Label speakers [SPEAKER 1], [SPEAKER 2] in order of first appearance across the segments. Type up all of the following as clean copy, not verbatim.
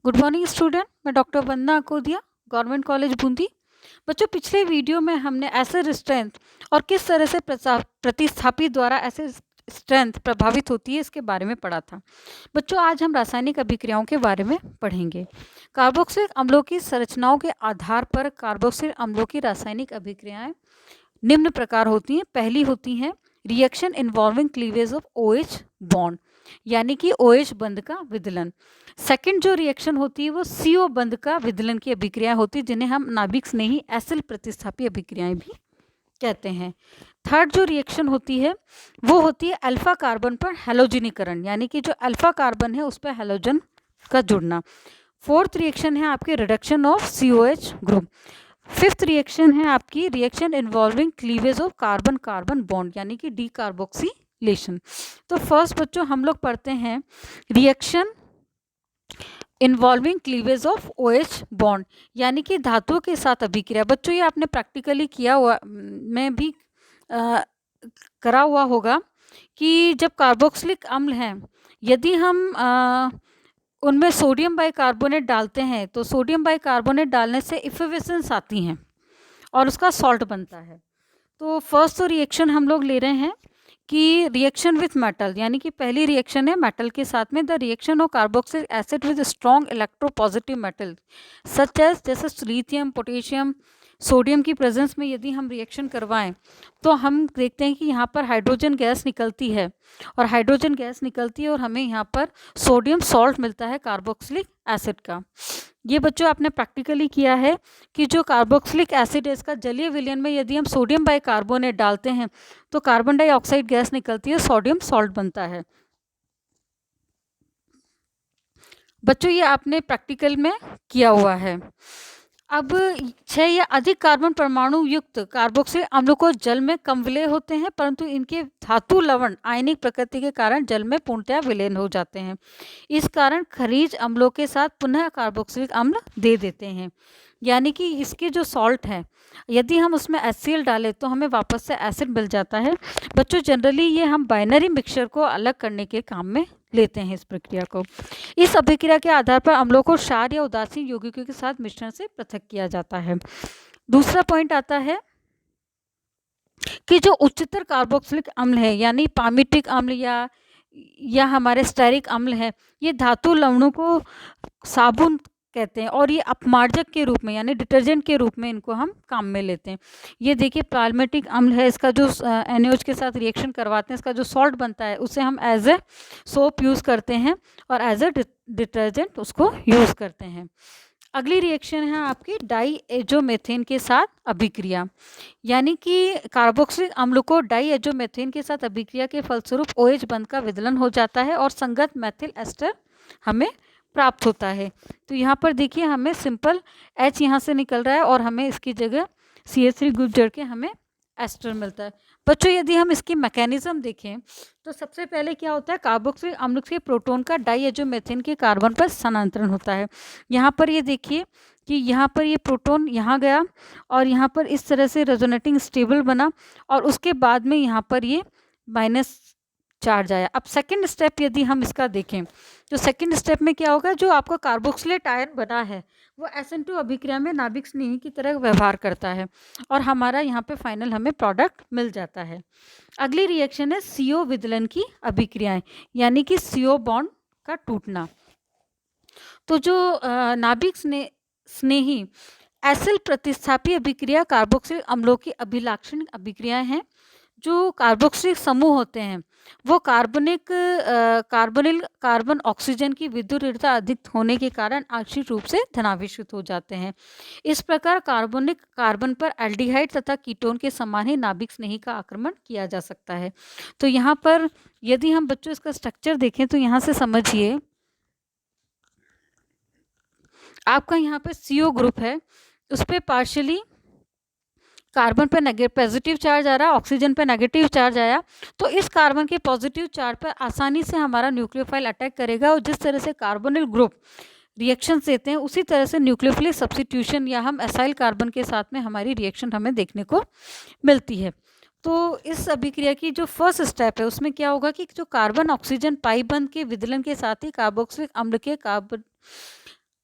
[SPEAKER 1] Good morning student. मैं doctor वंदना Akodia, government college Bundi. बच्चों, पिछले वीडियो में हमने एसिड स्ट्रेंथ और किस तरह से प्रतिस्थापी द्वारा एसिड स्ट्रेंथ प्रभावित होती है इसके बारे में पढ़ा था। बच्चों, आज हम रासायनिक अभिक्रियाओं के बारे में पढ़ेंगे। कार्बोक्सिलिक अम्लों की संरचनाओं के आधार पर कार्बोक्सिलिक अम्लों की रासायनिक अभिक्रियाएं निम्न प्रकार होती हैं। पहली होती हैं reaction involving cleavage of OH bond, यानी कि OH बंध का विदलन। सेकंड जो रिएक्शन होती है वो CO बंध का विदलन की अभिक्रिया होती है, जिन्हें हम नाभिक स्नेही एसिल प्रतिस्थापी अभिक्रियाएं भी कहते हैं। थर्ड जो रिएक्शन होती है वो होती है अल्फा कार्बन पर हैलोजनीकरण, यानी कि जो अल्फा कार्बन है उस पर हैलोजन का जुड़ना। फोर्थ रिएक्शन है आपकी reduction of COH group. Fifth reaction है आपकी reaction involving cleavage of carbon carbon bond, यानी कि डीकार्बोक्सिलेशन। तो फर्स्ट बच्चों हम लोग पढ़ते हैं reaction involving cleavage of OH bond, यानी कि धातुओं के साथ अभिक्रिया। बच्चों, ये आपने प्रैक्टिकली किया हुआ में भी करा हुआ होगा कि जब कार्बोक्सिलिक अम्ल हैं, यदि हम उनमें सोडियम बाइकार्बोनेट डालते हैं तो सोडियम बाइकार्बोनेट डालने से इफेविसेंस आती हैं और उसका सॉल्ट बनता है। तो फर्स्ट तो रिएक्शन हम लोग ले रहे हैं कि रिएक्शन विथ मेटल, यानी कि पहली रिएक्शन है मेटल के साथ में। The reaction of carboxylic acid with strong electropositive metal such as जैसे लिथियम, पोटेशियम, सोडियम की प्रेजेंस में यदि हम रिएक्शन करवाएं तो हम देखते हैं कि यहाँ पर हाइड्रोजन गैस निकलती है, और हाइड्रोजन गैस निकलती है और हमें यहाँ पर सोडियम सॉल्ट मिलता है कार्बोक्सिलिक एसिड का। ये बच्चों आपने प्रैक्टिकली किया है कि जो कार्बोक्सिलिक एसिड है इसका जलीय विलयन में यदि हम सोडियम बाइकार्बोनेट डालते हैं तो कार्बन डाइऑक्साइड गैस निकलती है, सोडियम सॉल्ट बनता है। बच्चों, ये आपने प्रैक्टिकल में किया हुआ है। अब 6 या अधिक कार्बन परमाणु युक्त कार्बोक्सिलिक अम्लों को जल में कम विलय होते हैं, परंतु इनके धातु लवण आयनिक प्रकृति के कारण जल में पूर्णतया विलयन हो जाते हैं। इस कारण खनिज अम्लों के साथ पुनः कार्बोक्सिलिक अम्ल दे देते हैं, यानी कि इसके जो सॉल्ट है यदि हम उसमें HCl डालें तो हमें वापस से एसिड मिल जाता है। बच्चों, जनरली ये हम बाइनरी मिक्सचर को अलग करने के काम में लेते हैं इस प्रक्रिया को। इस अभिक्रिया के आधार पर अम्लों को क्षार या उदासीन यौगिकों के साथ मिश्रण से पृथक किया जाता है। दूसरा पॉइंट आता है कि जो उच्चतर कार्बोक्सिलिक अम्ल है, यानी पामिटिक अम्ल या हमारे स्टेरिक अम्ल है, ये धातु लवणों को साबुन कहते हैं और ये अपमार्जक के रूप में यानी डिटर्जेंट के रूप में इनको हम काम में लेते हैं। ये देखिए पाल्मेटिक अम्ल है, इसका जो NaOH के साथ रिएक्शन करवाते हैं इसका जो सॉल्ट बनता है उसे हम एज ए सोप यूज़ करते हैं और एज ए डिटर्जेंट उसको यूज़ करते हैं। अगली रिएक्शन है आपकी डाईएजोमेथेन के साथ अभिक्रिया, यानी कि कार्बोक्सिलिक अम्ल को डाईएजोमेथेन के साथ अभिक्रिया के फलस्वरूप OH बंध का विदलन हो जाता है और संगत मेथिल एस्टर हमें प्राप्त होता है। तो यहाँ पर देखिए हमें सिंपल H यहाँ से निकल रहा है और हमें इसकी जगह CH3 ग्रुप जोड़ के हमें एस्टर मिलता है। बच्चों, यदि हम इसकी मैकेनिज्म देखें तो सबसे पहले क्या होता है, कार्बोक्सिलिक अम्ल के प्रोटॉन का डाईएजोमेथेन के कार्बन पर स्थानांतरण होता है। यहाँ पर ये देखिए कि यहाँ पर ये प्रोटॉन यहाँ गया और यहाँ पर इस तरह से रेजोनेटिंग स्टेबल बना और उसके बाद में यहाँ पर ये माइनस चार्ज आया। अब सेकंड स्टेप यदि हम इसका देखें तो सेकंड स्टेप में क्या होगा, जो आपका कार्बोक्सिलेट आयन बना है वो SN2 अभिक्रिया में नाभिक स्नेही की तरह व्यवहार करता है और हमारा यहाँ पे फाइनल हमें प्रोडक्ट मिल जाता है। अगली रिएक्शन है CO विदलन की अभिक्रियाएं, यानी कि CO बॉन्ड का टूटना। तो जो नाभिक स्नेही एसिल प्रतिस्थापी अभिक्रिया कार्बोक्सिलिक अम्लों की अभिलाक्षणिक अभिक्रियाएं हैं। जो कार्बोक्सिलिक समूह होते हैं वो कार्बोनिल कार्बन ऑक्सीजन की विद्युत अधिक होने के कारण आंशिक रूप से धनावेशित हो जाते हैं। इस प्रकार कार्बोनिक कार्बन पर एल्डिहाइड तथा कीटोन के समान ही नाभिक स्नेही का आक्रमण किया जा सकता है। तो यहाँ पर यदि हम बच्चों इसका स्ट्रक्चर देखें तो यहाँ से समझिए आपका यहाँ पे CO ग्रुप है, उस पर पार्शियली कार्बन पे पॉजिटिव चार्ज आ रहा है, ऑक्सीजन पे नेगेटिव चार्ज आया, तो इस कार्बन के पॉजिटिव चार्ज पर आसानी से हमारा न्यूक्लियोफाइल अटैक करेगा और जिस तरह से कार्बोनिल ग्रुप रिएक्शन देते हैं उसी तरह से न्यूक्लियोफिलिक सब्स्टिट्यूशन या हम एसाइल कार्बन के साथ में हमारी रिएक्शन हमें देखने को मिलती है। तो इस अभिक्रिया की जो फर्स्ट स्टेप है उसमें क्या होगा कि जो कार्बन ऑक्सीजन पाई बंध के विदलन के साथ ही कार्बोक्सिलिक अम्ल के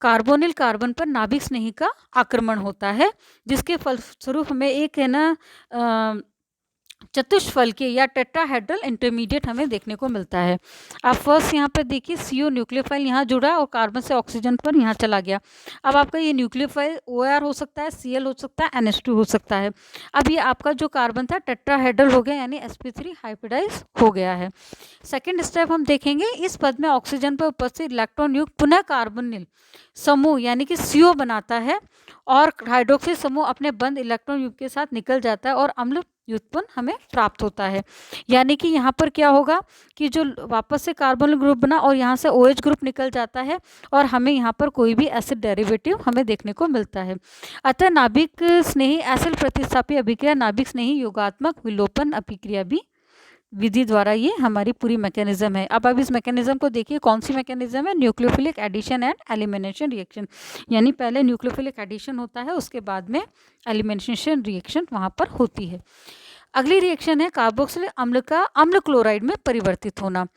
[SPEAKER 1] कार्बोनिल कार्बन पर नाभिक स्नेही का आक्रमण होता है, जिसके फलस्वरूप हमें एक है ना चतुष्फलकीय या टेट्राहेड्रल इंटरमीडिएट हमें देखने को मिलता है। आप फर्स्ट यहाँ पर देखिए CO न्यूक्लियोफाइल यहाँ जुड़ा और कार्बन से ऑक्सीजन पर यहाँ चला गया। अब आपका ये न्यूक्लियोफाइल OR हो सकता है, Cl हो सकता है, NH2 हो सकता है। अब ये आपका जो कार्बन था टेट्राहेड्रल हो गया, यानी sp3 हाइब्रिडाइज हो गया है। सेकेंड स्टेप हम देखेंगे, इस पद में ऑक्सीजन पर उपस्थित इलेक्ट्रॉन युक्त पुनः कार्बोनिल समूह यानी कि CO बनाता है और हाइड्रोक्सिल समूह अपने बंद इलेक्ट्रॉन युक्त के साथ निकल जाता है और अम्ल व्युत्पन्न हमें प्राप्त होता है। यानी कि यहाँ पर क्या होगा कि जो वापस से कार्बन ग्रुप बना और यहाँ से OH ग्रुप निकल जाता है और हमें यहाँ पर कोई भी एसिड डेरिवेटिव हमें देखने को मिलता है। अतः नाभिक स्नेही एसिड प्रतिस्थापी अभिक्रिया नाभिक स्नेही योगात्मक विलोपन अभिक्रिया भी विधि द्वारा ये हमारी पूरी मैकेनिज्म है। अब इस मैकेनिज्म को देखिए, कौन सी मैकेनिज्म है? Nucleophilic addition and elimination reaction, यानी पहले न्यूक्लियोफिलिक एडिशन होता है, उसके बाद में एलिमिनेशन रिएक्शन वहाँ पर होती है। अगली रिएक्शन है कार्बोक्सिलिक अम्ल का अम्ल क्लोराइड में परिवर्तित होना।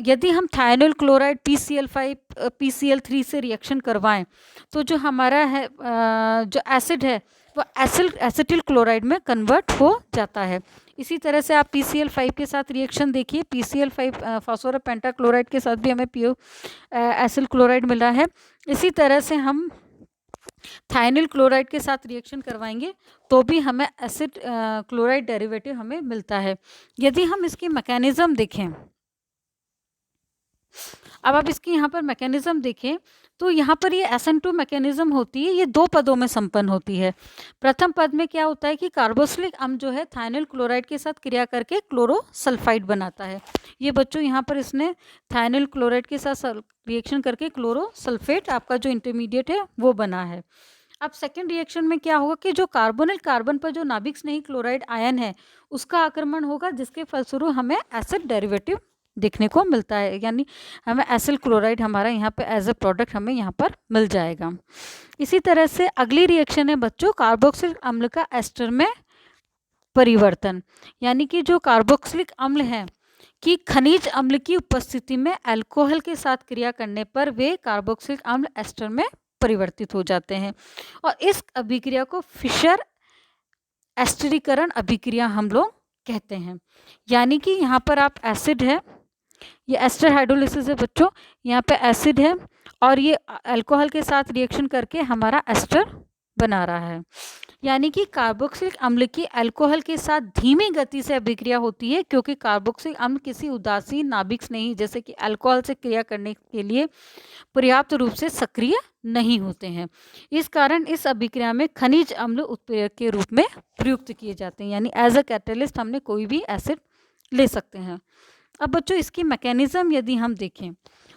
[SPEAKER 1] यदि हम थायनोल क्लोराइड PCl5 PCl3 से रिएक्शन करवाएं तो जो हमारा है जो एसिड है वो एसिटिल क्लोराइड में कन्वर्ट हो जाता है। इसी तरह से आप PCl5 के साथ रिएक्शन देखिए, PCl5 फास्फोरस पेंटाक्लोराइड के साथ भी हमें एसिल क्लोराइड मिला है। इसी तरह से हम थायनिल क्लोराइड के साथ रिएक्शन करवाएंगे तो भी हमें एसिड क्लोराइड डेरिवेटिव हमें मिलता है। यदि हम इसकी मैकेनिज्म देखें, अब आप इसकी यहाँ पर मैकेनिज्म देखें तो यहाँ पर ये SN2 मैकेनिज्म होती है, ये दो पदों में संपन्न होती है। प्रथम पद में क्या होता है कि कार्बोक्सिलिक अम्ल जो है थायनिल क्लोराइड के साथ क्रिया करके क्लोरोसल्फाइड बनाता है। ये बच्चों यहाँ पर इसने थायनिल क्लोराइड के साथ रिएक्शन करके क्लोरोसल्फेट आपका जो इंटरमीडिएट है वो बना है। अब सेकेंड रिएक्शन में क्या होगा कि जो कार्बोनिल कार्बन पर जो नाभिक स्नेही क्लोराइड आयन है उसका आक्रमण होगा, जिसके फलस्वरूप हमें एसिड डेरिवेटिव देखने को मिलता है, यानी हमें एसिल क्लोराइड हमारा यहाँ पे एज ए प्रोडक्ट हमें यहाँ पर मिल जाएगा। इसी तरह से अगली रिएक्शन है बच्चों कार्बोक्सिलिक अम्ल का एस्टर में परिवर्तन, यानी कि जो कार्बोक्सिलिक अम्ल है कि खनिज अम्ल की उपस्थिति में अल्कोहल के साथ क्रिया करने पर वे कार्बोक्सिलिक अम्ल एस्टर में परिवर्तित हो जाते हैं और इस अभिक्रिया को फिशर एस्टरीकरण अभिक्रिया हम लोग कहते हैं। यानी कि यहाँ पर आप एसिड है, ये एस्टर हाइड्रोलिसिस है बच्चों, यहाँ पे एसिड है और ये अल्कोहल के साथ रिएक्शन करके हमारा एस्टर बना रहा है। यानी कि कार्बोक्सिलिक अम्ल की अल्कोहल के साथ धीमी गति से अभिक्रिया होती है, क्योंकि कार्बोक्सिलिक अम्ल किसी उदासीन नाभिक स्नेही जैसे कि अल्कोहल से क्रिया करने के लिए पर्याप्त रूप से सक्रिय नहीं होते हैं। इस कारण इस अभिक्रिया में खनिज अम्ल उत्प्रेरक के रूप में प्रयुक्त किए जाते हैं, यानी एज अ कैटलिस्ट हमने कोई भी एसिड ले सकते हैं। अब बच्चों इसकी मैकेनिज्म यदि हम देखें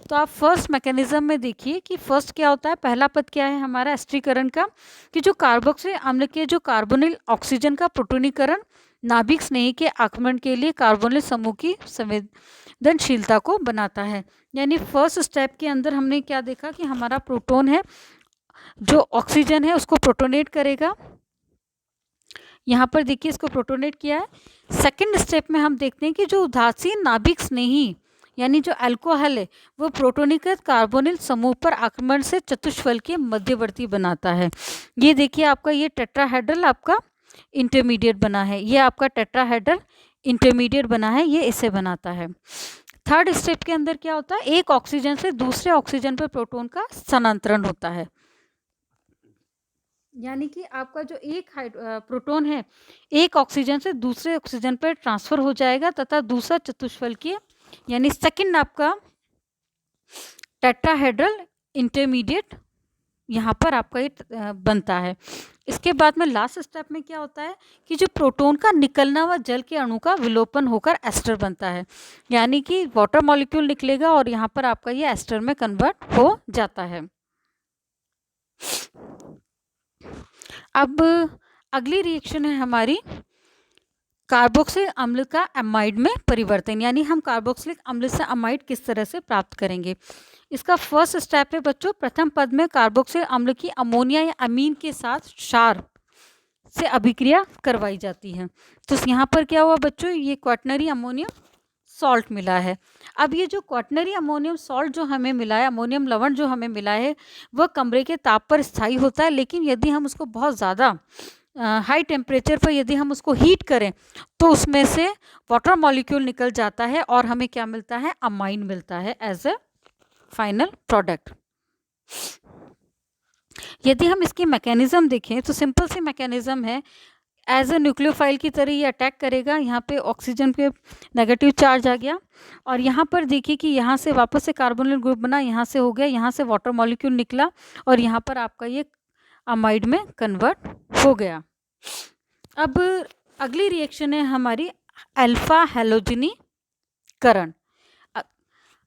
[SPEAKER 1] तो आप फर्स्ट मैकेनिज्म में देखिए कि फर्स्ट क्या होता है, पहला पद क्या है हमारा एस्टरीकरण का, कि जो कार्बोक्सिलिक अम्ल के जो कार्बोनिल ऑक्सीजन का प्रोटोनीकरण नाभिक स्नेही के आक्रमण के लिए कार्बोनिल समूह की संवेदनशीलता को बनाता है। यानी फर्स्ट स्टेप के अंदर हमने क्या देखा कि हमारा प्रोटॉन है जो ऑक्सीजन है उसको प्रोटोनेट करेगा, यहाँ पर देखिए इसको प्रोटोनेट किया है। सेकंड स्टेप में हम देखते हैं कि जो उदासीन नाभिक स्नेही यानी जो अल्कोहल है वो प्रोटोनीकृत कार्बोनिल समूह पर आक्रमण से चतुष्फल के मध्यवर्ती बनाता है। ये देखिए आपका ये टेट्राहेड्रल आपका इंटरमीडिएट बना है, ये आपका टेट्राहेड्रल इंटरमीडिएट बना है, ये इसे बनाता है। थर्ड स्टेप के अंदर क्या होता है, एक ऑक्सीजन से दूसरे ऑक्सीजन पर प्रोटॉन का स्थानांतरण होता है। यानी कि आपका जो एक प्रोटॉन है एक ऑक्सीजन से दूसरे ऑक्सीजन पर ट्रांसफर हो जाएगा तथा दूसरा चतुष्फलकीय यानी सेकंड आपका टेट्राहेड्रल इंटरमीडिएट यहाँ पर आपका ये बनता है। इसके बाद में लास्ट स्टेप में क्या होता है कि जो प्रोटॉन का निकलना व जल के अणु का विलोपन होकर एस्टर बनता है, यानी कि वाटर मॉलिक्यूल निकलेगा और यहाँ पर आपका ये एस्टर में कन्वर्ट हो जाता है। अब अगली रिएक्शन है हमारी कार्बोक्सिलिक अम्ल का अमाइड में परिवर्तन, यानी हम कार्बोक्सिलिक अम्ल से अमाइड किस तरह से प्राप्त करेंगे। इसका फर्स्ट स्टेप है बच्चों, प्रथम पद में कार्बोक्सिलिक अम्ल की अमोनिया या अमीन के साथ क्षार से अभिक्रिया करवाई जाती है। तो यहाँ पर क्या हुआ बच्चों, ये क्वाटनरी अमोनियम सॉल्ट मिला है। अब ये जो क्वाटरनरी अमोनियम सॉल्ट जो हमें मिला है, अमोनियम लवण जो हमें मिला है, वह कमरे के ताप पर स्थायी होता है, लेकिन यदि हम उसको बहुत ज़्यादा हाई टेम्परेचर पर यदि हम उसको हीट करें तो उसमें से वाटर मॉलिक्यूल निकल जाता है और हमें क्या मिलता है, अमाइन मिलता है एज ए फाइनल प्रोडक्ट। यदि हम इसकी मैकेनिज्म देखें तो सिंपल सी मैकेनिज्म है, एज ए न्यूक्लियोफाइल की तरह ये अटैक करेगा। यहाँ पे ऑक्सीजन पे नेगेटिव चार्ज आ गया और यहाँ पर देखिए कि यहाँ से वापस से कार्बोनिल ग्रुप बना, यहाँ से हो गया, यहाँ से वाटर मॉलिक्यूल निकला और यहाँ पर आपका ये अमाइड में कन्वर्ट हो गया। अब अगली रिएक्शन है हमारी अल्फा हैलोजनीकरण।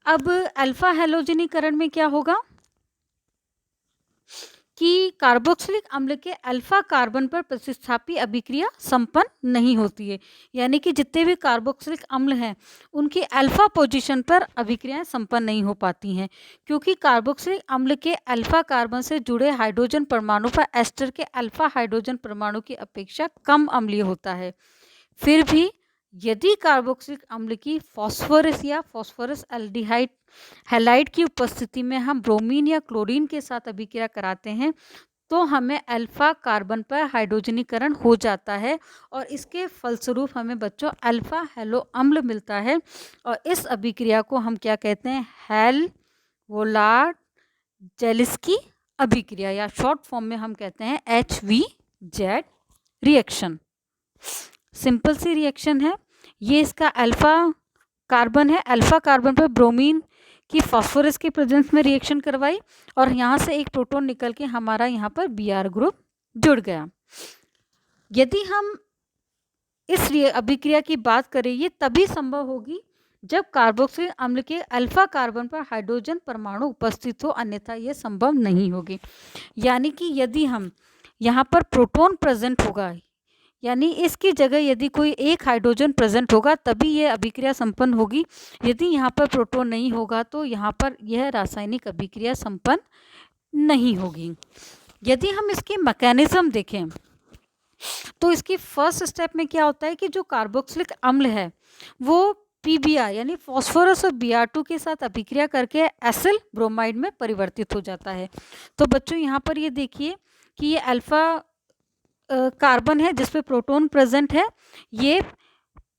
[SPEAKER 1] अब अल्फा हैलोजनीकरण में क्या होगा कि कार्बोक्सिलिक अम्ल के अल्फा कार्बन पर प्रतिस्थापी अभिक्रिया संपन्न नहीं होती है, यानी कि जितने भी कार्बोक्सिलिक अम्ल हैं उनकी अल्फा पोजीशन पर अभिक्रियाएं संपन्न नहीं हो पाती हैं, क्योंकि कार्बोक्सिलिक अम्ल के अल्फा कार्बन से जुड़े हाइड्रोजन परमाणु पर एस्टर के अल्फा हाइड्रोजन परमाणु की अपेक्षा कम अम्लीय होता है। फिर भी यदि कार्बोक्सिलिक अम्ल की फॉस्फोरस या फॉस्फोरस एल्डिहाइड हैलाइड की उपस्थिति में हम ब्रोमीन या क्लोरीन के साथ अभिक्रिया कराते हैं तो हमें अल्फा कार्बन पर हाइड्रोजनीकरण हो जाता है और इसके फलस्वरूप हमें बच्चों अल्फा हैलो अम्ल मिलता है और इस अभिक्रिया को हम क्या कहते हैं, हेल-वोलार्ड जेलिस्की अभिक्रिया या शॉर्ट फॉर्म में हम कहते हैं HVZ रिएक्शन। सिंपल सी रिएक्शन है ये, इसका अल्फा कार्बन है, अल्फा कार्बन पर ब्रोमीन की फास्फोरस के प्रेजेंस में रिएक्शन करवाई और यहाँ से एक प्रोटॉन निकल के हमारा यहाँ पर Br ग्रुप जुड़ गया। यदि हम इस अभिक्रिया की बात करें ये तभी संभव होगी जब कार्बोक्सिलिक अम्ल के अल्फा कार्बन पर हाइड्रोजन परमाणु उपस्थित हो, अन्यथा ये संभव नहीं होगी। यानी कि यदि हम यहाँ पर प्रोटॉन प्रेजेंट होगा, यानी इसकी जगह यदि कोई एक हाइड्रोजन प्रेजेंट होगा तभी यह अभिक्रिया संपन्न होगी। यदि यहाँ पर प्रोटॉन नहीं होगा तो यहाँ पर यह रासायनिक अभिक्रिया संपन्न नहीं होगी। यदि हम इसकी मैकेनिज्म देखें तो इसकी फर्स्ट स्टेप में क्या होता है कि जो कार्बोक्सिलिक अम्ल है वो PBr यानी फॉस्फोरस और Br2 के साथ अभिक्रिया करके एसिल ब्रोमाइड में परिवर्तित हो जाता है। तो बच्चों यहाँ पर ये देखिए कि ये अल्फा कार्बन है जिसपे प्रोटॉन प्रेजेंट है, ये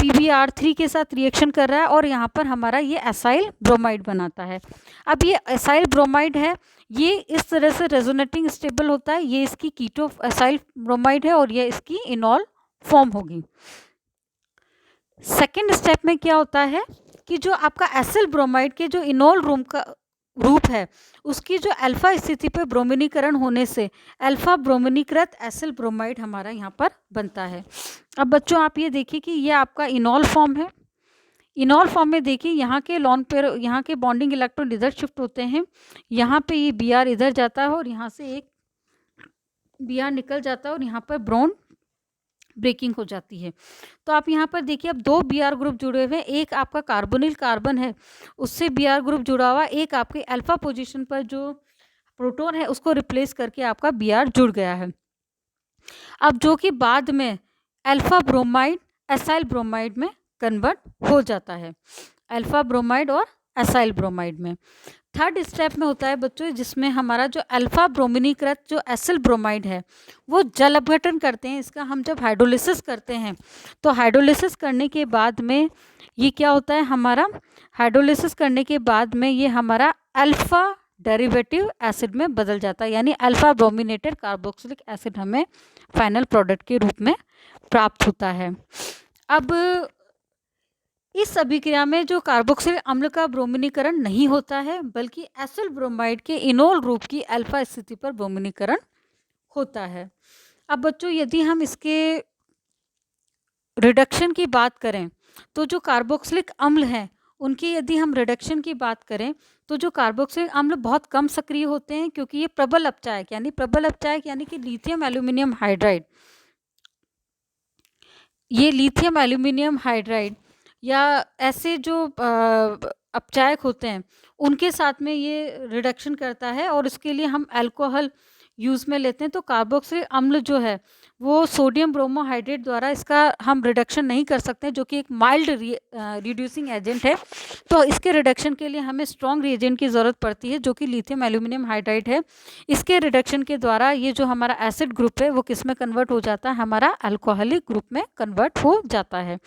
[SPEAKER 1] PBr3 के साथ रिएक्शन कर रहा है और यहाँ पर हमारा ये एसाइल ब्रोमाइड बनाता है। अब ये एसाइल ब्रोमाइड है, ये इस तरह से रेजोनेटिंग स्टेबल होता है, ये इसकी कीटो एसाइल ब्रोमाइड है और ये इसकी इनॉल फॉर्म होगी। सेकेंड स्टेप में क्या होता है कि जो आपका एसिल ब्रोमाइड के जो इनॉल रूप है उसकी जो अल्फा स्थिति पर ब्रोमिनीकरण होने से अल्फा ब्रोमिनीकृत एसिल ब्रोमाइड हमारा यहाँ पर बनता है। अब बच्चों आप ये देखिए कि ये आपका इनॉल फॉर्म है। इनॉल फॉर्म में देखिए यहाँ के लॉन पेयर, यहाँ के बॉन्डिंग इलेक्ट्रॉन इधर शिफ्ट होते हैं, यहाँ पे ये Br इधर जाता है और यहाँ से एक Br निकल जाता है और यहाँ पर ब्रोन ब्रेकिंग हो जाती है। तो आप यहाँ पर देखिए अब दो Br ग्रुप जुड़े हुए हैं, एक आपका कार्बोनिल कार्बन है उससे Br ग्रुप जुड़ा हुआ, एक आपके अल्फा पोजीशन पर जो प्रोटॉन है उसको रिप्लेस करके आपका Br जुड़ गया है। अब जो कि बाद में अल्फा ब्रोमाइड एसाइल ब्रोमाइड में कन्वर्ट हो जाता है, अल्फा ब्रोमाइड और एसाइल ब्रोमाइड में। थर्ड स्टेप में होता है बच्चों जिसमें हमारा जो अल्फा ब्रोमिनीकृत जो एसिल ब्रोमाइड है वो जल अपघटन करते हैं। इसका हम जब हाइड्रोलिसिस करते हैं तो हाइड्रोलिसिस करने के बाद में ये क्या होता है, हमारा हाइड्रोलिसिस करने के बाद में ये हमारा अल्फा डेरिवेटिव एसिड में बदल जाता है, यानी अल्फा ब्रोमिनेटेड कार्बोक्सिलिक एसिड हमें फाइनल प्रोडक्ट के रूप में प्राप्त होता है। अब इस अभिक्रिया में जो कार्बोक्सिलिक अम्ल का ब्रोमिनीकरण नहीं होता है बल्कि एसिल ब्रोमाइड के इनोल रूप की अल्फा स्थिति पर ब्रोमिनीकरण होता है। अब बच्चों यदि हम इसके रिडक्शन की बात करें तो जो कार्बोक्सिलिक अम्ल हैं उनकी यदि हम रिडक्शन की बात करें तो जो कार्बोक्सिलिक अम्ल बहुत कम सक्रिय होते हैं क्योंकि ये प्रबल अपचायक यानी कि लिथियम एल्यूमिनियम हाइड्राइड, ये लिथियम एल्यूमिनियम हाइड्राइड या ऐसे जो अपचायक होते हैं उनके साथ में ये रिडक्शन करता है और इसके लिए हम अल्कोहल यूज़ में लेते हैं तो कार्बोक्सिलिक अम्ल जो है वो सोडियम ब्रोमोहाइड्रेट द्वारा इसका हम रिडक्शन नहीं कर सकते, जो कि एक माइल्ड रिड्यूसिंग एजेंट है। तो इसके रिडक्शन के लिए हमें स्ट्रॉन्ग रिएजेंट की ज़रूरत पड़ती है, जो कि लिथियम एल्यूमिनियम हाइड्राइड है। इसके रिडक्शन के द्वारा ये जो हमारा एसिड ग्रुप है वो किस में कन्वर्ट हो जाता है, हमारा अल्कोहलिक ग्रुप में कन्वर्ट हो जाता है।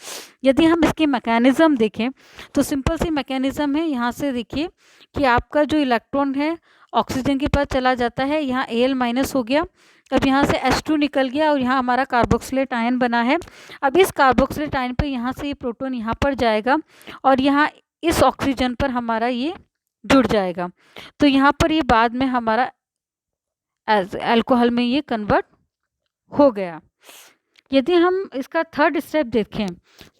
[SPEAKER 1] यदि हम इसकी मैकेनिज़्म देखें तो सिंपल सी मैकेनिज़्म है। यहाँ से देखिए कि आपका जो इलेक्ट्रॉन है ऑक्सीजन के पास चला जाता है, यहाँ Al- हो गया, अब यहाँ से H2 निकल गया और यहाँ हमारा कार्बोक्सिलेट आयन बना है। अब इस कार्बोक्सिलेट आयन पे यहाँ से ये प्रोटॉन यहाँ पर जाएगा और यहाँ इस ऑक्सीजन पर हमारा ये जुड़ जाएगा, तो यहाँ पर ये बाद में हमारा अल्कोहल में ये कन्वर्ट हो गया। यदि हम इसका थर्ड स्टेप देखें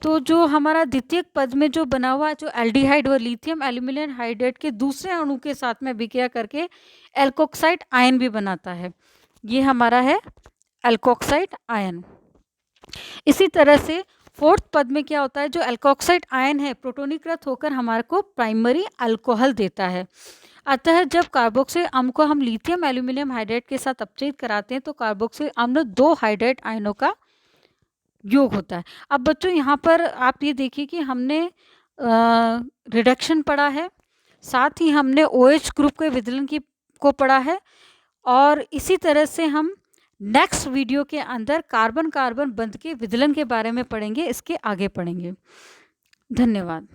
[SPEAKER 1] तो जो हमारा द्वितीयक पद में जो बना हुआ जो एल्डिहाइड व लिथियम एल्यूमिनियम हाइड्रेट के दूसरे अणु के साथ में विक्रिया करके एल्कोक्साइड आयन भी बनाता है, ये हमारा है एल्कोक्साइड आयन। इसी तरह से फोर्थ पद में क्या होता है, जो एल्कोक्साइड आयन है प्रोटोनीकृत होकर हमारे को प्राइमरी अल्कोहल देता है। अतः जब कार्बोक्सिल अम्ल को हम लिथियम एल्यूमिनियम हाइड्रेट के साथ अपचयित कराते हैं तो कार्बोक्सिल अम्ल 2 हाइड्रेट आयनों का योग होता है। अब बच्चों यहाँ पर आप ये देखिए कि हमने रिडक्शन पढ़ा है, साथ ही हमने OH ग्रुप के विदलन की को पढ़ा है, और इसी तरह से हम नेक्स्ट वीडियो के अंदर कार्बन कार्बन बंध के विदलन के बारे में पढ़ेंगे, इसके आगे पढ़ेंगे। धन्यवाद।